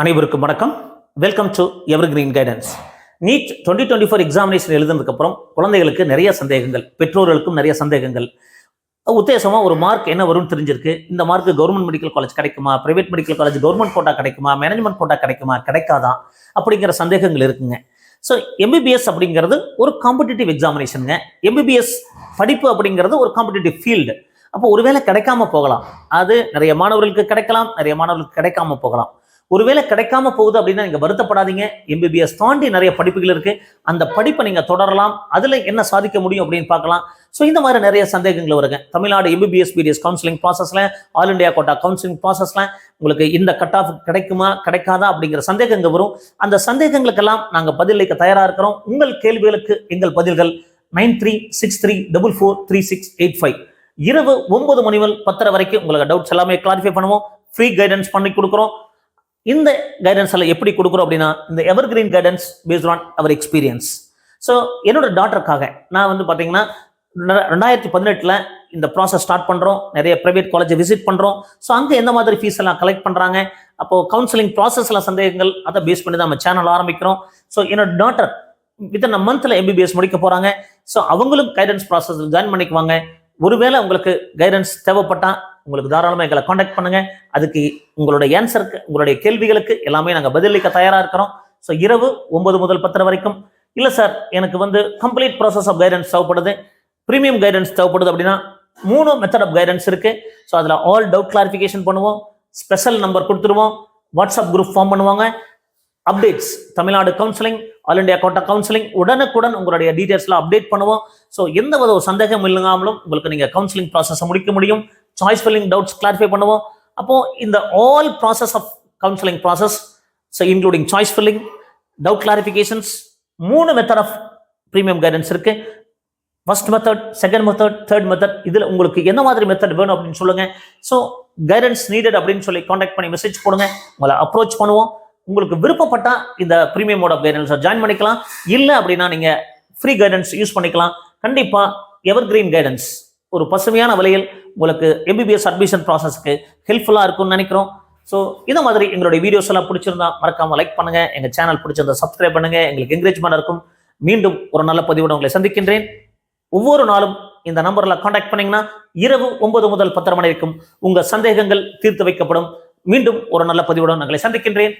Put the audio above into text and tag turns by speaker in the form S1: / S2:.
S1: அனைவருக்கும் வணக்கம். Welcome to ever green guidance. NEET 2024 examination எழுதுனதுக்கு அப்புறம் குழந்தைகளுக்கு நிறைய சந்தேகங்கள், பெற்றோர்களுக்கும் நிறைய சந்தேகங்கள். உத்தேசமா ஒரு மார்க் என்ன வரும்னு தெரிஞ்சிருக்கு. இந்த மார்க் கவர்மெண்ட் மெடிக்கல் காலேஜ் கிடைக்குமா, private medical college government quota கிடைக்குமா, மேனேஜ்மெண்ட் கோட்டா கிடைக்குமா, கிடைக்காதா அப்படிங்கிற சந்தேகங்கள் இருக்குங்க. ஸோ எம்பிபிஎஸ் அப்படிங்கிறது ஒரு காம்படிட்டிவ் எக்ஸாமினேஷனுங்க. எம்பிபிஎஸ் படிப்பு அப்படிங்கிறது ஒரு காம்படிட்டிவ் ஃபீல்டு. அப்போ ஒருவேளை கிடைக்காம போகலாம். அது நிறைய மாணவர்களுக்கு கிடைக்கலாம், நிறைய மாணவர்களுக்கு கிடைக்காம போகலாம். ஒருவேளை கிடைக்காம போகுது அப்படின்னா நீங்க வருத்தப்படாதீங்க. எம்பிபிஎஸ் தாண்டி நிறைய படிப்புகள் இருக்கு. அந்த படிப்பை நீங்க தொடரலாம். அதுல என்ன சாதிக்க முடியும் அப்படின்னு பார்க்கலாம். ஸோ இந்த மாதிரி நிறைய சந்தேகங்கள் வருங்க. தமிழ்நாடு எம்பிபிஎஸ் பிடிஎஸ் கவுன்சிலிங் ப்ராசஸ்ல, ஆல் இண்டியா கோட்டா கவுன்சிலிங் ப்ராசஸ்ல உங்களுக்கு இந்த கட் ஆஃப் கிடைக்குமா கிடைக்காதா அப்படிங்கிற சந்தேகங்கள் வரும். அந்த சந்தேகங்களுக்கெல்லாம் நாங்க பதிலளிக்க தயாரா இருக்கிறோம். உங்கள் கேள்விகளுக்கு எங்கள் பதில்கள் 9363443685. இரவு 9 மணி முதல் 10 வரைக்கும் உங்களுக்கு டவுட்ஸ் எல்லாமே கிளாரிஃபை பண்ணுவோம். ஃப்ரீ கைடன்ஸ் பண்ணி கொடுக்குறோம். இந்த கைடன்ஸ் எல்லாம் எப்படி கொடுக்குறோம் அப்படின்னா, இந்த ever green guidance based on our experience. So என்னோட டாக்டருக்காக நான் வந்து பார்த்தீங்கன்னா 2018 இந்த ப்ராசஸ் ஸ்டார்ட் பண்ணுறோம். நிறைய ப்ரைவேட் காலேஜை விசிட் பண்ணுறோம். ஸோ அங்கே எந்த மாதிரி ஃபீஸ் எல்லாம் கலெக்ட் பண்ணுறாங்க, அப்போ கவுன்சிலிங் ப்ராசஸ்ல சந்தேகங்கள், அதை பேஸ் பண்ணி தான் நம்ம சேனல் ஆரம்பிக்கிறோம். ஸோ என்னோட டாக்டர் வித்தின் மந்த்ல எம்பிபிஎஸ் முடிக்க போறாங்க. ஸோ அவங்களும் கைடன்ஸ் ப்ராசஸ் ஜாயின் பண்ணிக்குவாங்க. ஒருவேளை உங்களுக்கு கைடன்ஸ் தேவைப்பட்டா உங்களுக்கு தாராளமாக எங்களை காண்டாக்ட் பண்ணுங்க. அதுக்கு உங்களுடைய ஆன்சருக்கு, உங்களுடைய கேள்விகளுக்கு எல்லாமே நாங்கள் பதிலளிக்க தயாரா இருக்கிறோம். ஸோ இரவு 9 முதல் 10 வரைக்கும். இல்லை சார், எனக்கு வந்து கம்ப்ளீட் ப்ராசஸ் ஆஃப் கைடன்ஸ் தேவைப்படுது, ப்ரீமியம் கைடன்ஸ் தேவைப்படுது அப்படின்னா 3 மெத்தட் ஆஃப் கைடன்ஸ் இருக்கு. ஸோ அதில் ஆல் டவுட் கிளாரிஃபிகேஷன் பண்ணுவோம், ஸ்பெஷல் நம்பர் கொடுத்துருவோம், வாட்ஸ்அப் குரூப் ஃபார்ம் பண்ணுவாங்க, updates Tamil Nadu counselling, all India quota counselling உடனுக்குடன் உங்களுடைய டீடைல்ஸ்ல அப்டேட் பண்ணுவோம். ஸோ எந்த ஒரு சந்தேகம் இல்லாமலும் உங்களுக்கு நீங்க கவுன்சிலிங் ப்ராசஸை முடிக்க முடியும். சாய்ஸ் ஃபில்லிங் டவுட்ஸ் கிளாரிஃபை பண்ணுவோம். அப்போ இந்த all process of counselling process, so including choice filling, doubt clarifications, 3 method of premium guidance இருக்கு. First method, second method, third method. இதுல உங்களுக்கு என்ன மாதிரி மெத்தட் வேணும் அப்படின்னு சொல்லுங்க. ஸோ கைடன்ஸ் நீடட் அப்படின்னு சொல்லி கான்டாக்ட் பண்ணி மெசேஜ் போடுங்க. உங்களை அப்ரோச் பண்ணுவோம். உங்களுக்கு விருப்பப்பட்டா இந்த premium mode of guidance join பண்ணிக்கலாம். இல்லை அப்படின்னா நீங்க ஃப்ரீ கைடன்ஸ் யூஸ் பண்ணிக்கலாம். கண்டிப்பா எவர் கிரீன் கைடன்ஸ் ஒரு பசுமையான விலையில் உங்களுக்கு எம்பிபிஎஸ் அட்மிஷன் ப்ராசஸ்க்கு ஹெல்ப்ஃபுல்லா இருக்கும்னு நினைக்கிறோம். ஸோ இந்த மாதிரி எங்களுடைய வீடியோஸ் எல்லாம் பிடிச்சிருந்தா மறக்காம லைக் பண்ணுங்க. எங்க சேனல் பிடிச்சிருந்தா சப்ஸ்கிரைப் பண்ணுங்க. எங்களுக்கு என்கரேஜ்மெண்ட் இருக்கும். மீண்டும் ஒரு நல்ல பதிவோடு உங்களை சந்திக்கின்றேன். ஒவ்வொரு நாளும் இந்த நம்பர்ல கான்டாக்ட் பண்ணீங்கன்னா இரவு 9 முதல் 10 மணி வரைக்கும் உங்க சந்தேகங்கள் தீர்த்து வைக்கப்படும். மீண்டும் ஒரு நல்ல பதிவுடன் உங்களை சந்திக்கின்றேன்.